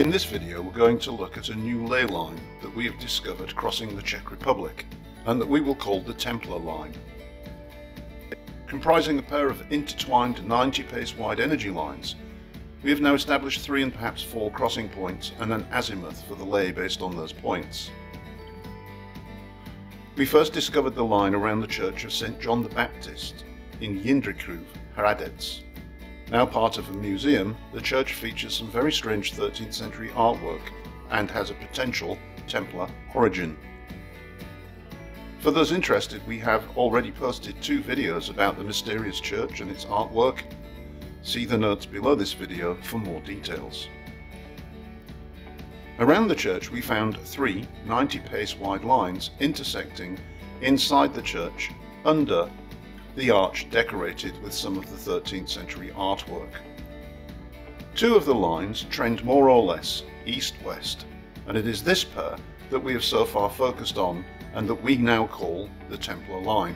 In this video we're going to look at a new ley line that we have discovered crossing the Czech Republic and that we will call the Templar Line. Comprising a pair of intertwined 90 pace wide energy lines, we have now established 3 and perhaps 4 crossing points and an azimuth for the ley based on those points. We first discovered the line around the church of St. John the Baptist in Jindrichuv Hradec. Now part of a museum, the church features some very strange 13th century artwork and has a potential Templar origin. For those interested, we have already posted 2 videos about the mysterious church and its artwork. See the notes below this video for more details. Around the church we found 3 90 pace wide lines intersecting inside the church under the arch decorated with some of the 13th century artwork. 2 of the lines trend more or less east-west, and it is this pair that we have so far focused on and that we now call the Templar Line.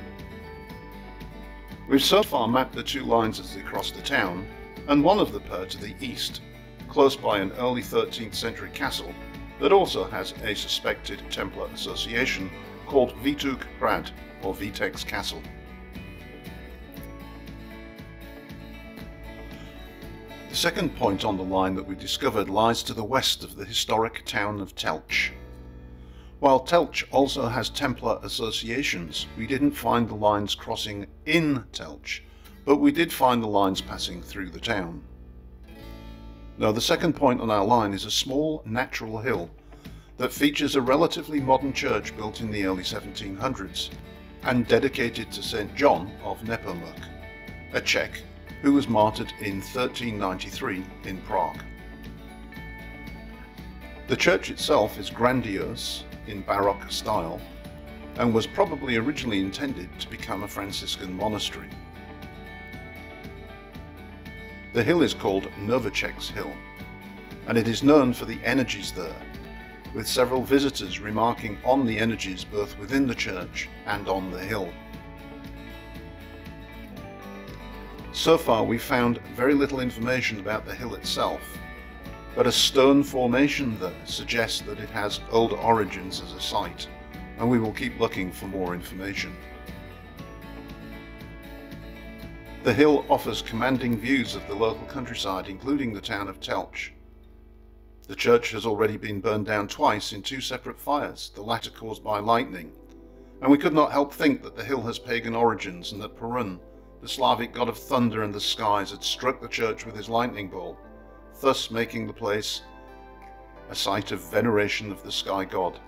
We've so far mapped the 2 lines as they cross the town, and one of the pair to the east, close by an early 13th century castle that also has a suspected Templar association called Jindrichuv Hradec or Vortex Castle. The second point on the line that we discovered lies to the west of the historic town of Telc. While Telc also has Templar associations, we didn't find the lines crossing in Telc, but we did find the lines passing through the town. Now the second point on our line is a small natural hill that features a relatively modern church built in the early 1700s and dedicated to St. John of Nepomuk, a Czech who was martyred in 1393 in Prague. The church itself is grandiose in Baroque style and was probably originally intended to become a Franciscan monastery. The hill is called Novacek's Hill, and it is known for the energies there, with several visitors remarking on the energies both within the church and on the hill. So far we've found very little information about the hill itself, but a stone formation there suggests that it has older origins as a site, and we will keep looking for more information. The hill offers commanding views of the local countryside, including the town of Telc. The church has already been burned down twice in 2 separate fires, the latter caused by lightning, and we could not help think that the hill has pagan origins and that Perun, the Slavic god of thunder and the skies, had struck the church with his lightning bolt, thus making the place a site of veneration of the sky god.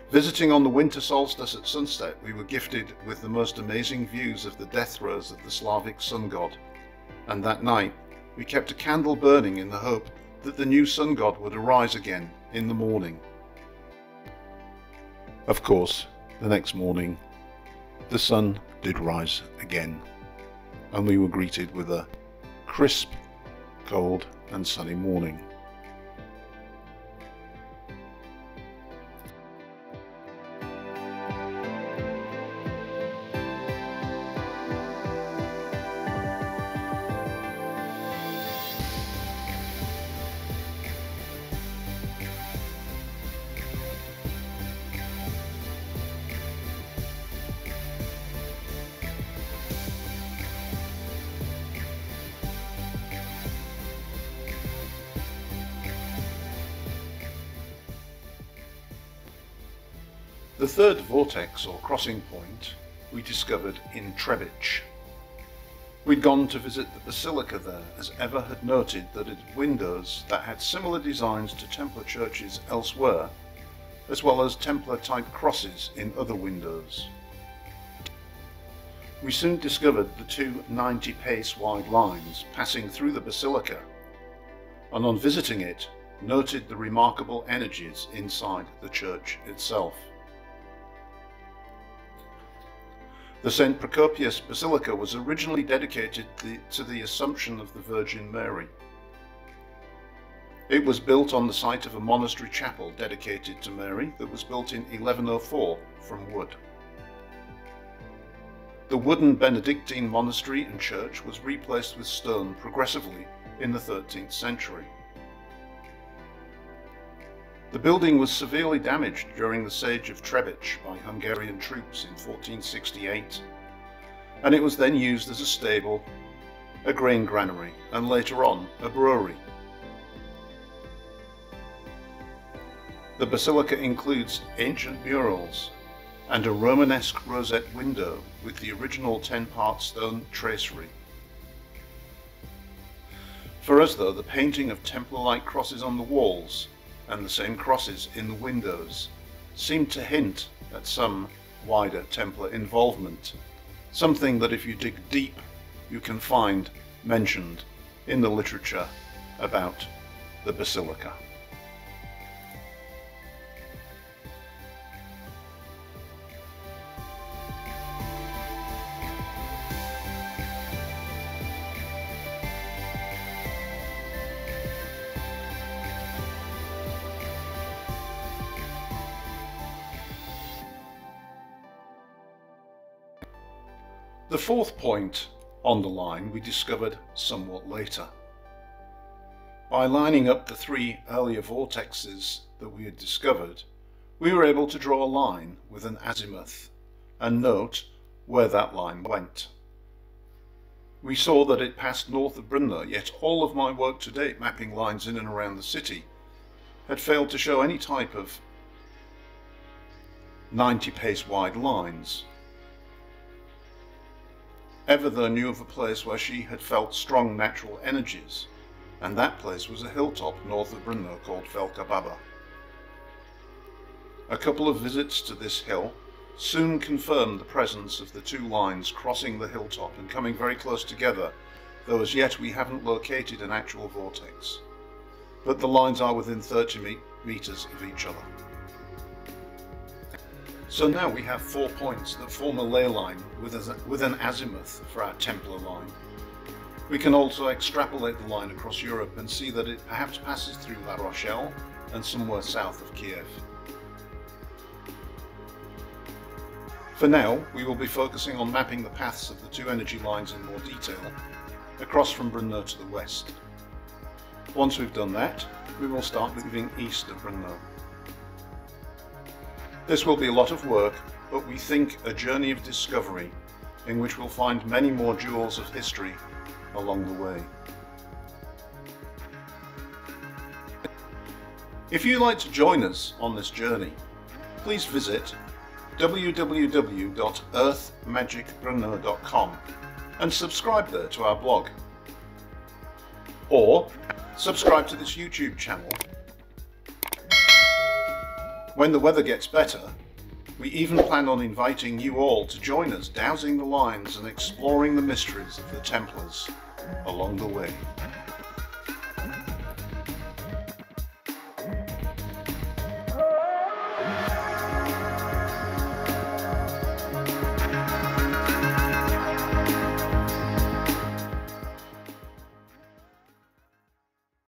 Visiting on the winter solstice at sunset, we were gifted with the most amazing views of the death throes of the Slavic sun god, and that night we kept a candle burning in the hope that the new sun god would arise again in the morning. Of course, the next morning the sun did rise again, and we were greeted with a crisp, cold and sunny morning. The third vortex or crossing point we discovered in Trebic. We'd gone to visit the Basilica there, as Eva had noted that it had windows that had similar designs to Templar churches elsewhere, as well as Templar type crosses in other windows. We soon discovered the 2 90 pace wide lines passing through the Basilica, and on visiting it noted the remarkable energies inside the church itself. The St. Procopius Basilica was originally dedicated to the Assumption of the Virgin Mary. It was built on the site of a monastery chapel dedicated to Mary that was built in 1104 from wood. The wooden Benedictine monastery and church was replaced with stone progressively in the 13th century. The building was severely damaged during the siege of Trebic by Hungarian troops in 1468, and it was then used as a stable, a grain granary, and later on a brewery. The basilica includes ancient murals and a Romanesque rosette window with the original 10-part stone tracery. For us though, the painting of Templar-like crosses on the walls and the same crosses in the windows seemed to hint at some wider Templar involvement, something that if you dig deep you can find mentioned in the literature about the Basilica. The fourth point on the line we discovered somewhat later. By lining up the three earlier vortexes that we had discovered, we were able to draw a line with an azimuth and note where that line went. We saw that it passed north of Brno, yet all of my work to date mapping lines in and around the city had failed to show any type of 90 pace wide lines. Evether knew of a place where she had felt strong natural energies, and that place was a hilltop north of Brno called Velká Baba. A couple of visits to this hill soon confirmed the presence of the two lines crossing the hilltop and coming very close together, though as yet we haven't located an actual vortex. But the lines are within 30 meters of each other. So now we have 4 points that form a ley line with an azimuth for our Templar line. We can also extrapolate the line across Europe and see that it perhaps passes through La Rochelle and somewhere south of Kiev. For now, we will be focusing on mapping the paths of the two energy lines in more detail, across from Brno to the west. Once we've done that, we will start moving east of Brno. This will be a lot of work, but we think a journey of discovery in which we'll find many more jewels of history along the way. If you'd like to join us on this journey, please visit www.earthmagicbrno.com and subscribe there to our blog. Or subscribe to this YouTube channel. When the weather gets better, we even plan on inviting you all to join us dowsing the lines and exploring the mysteries of the Templars along the way.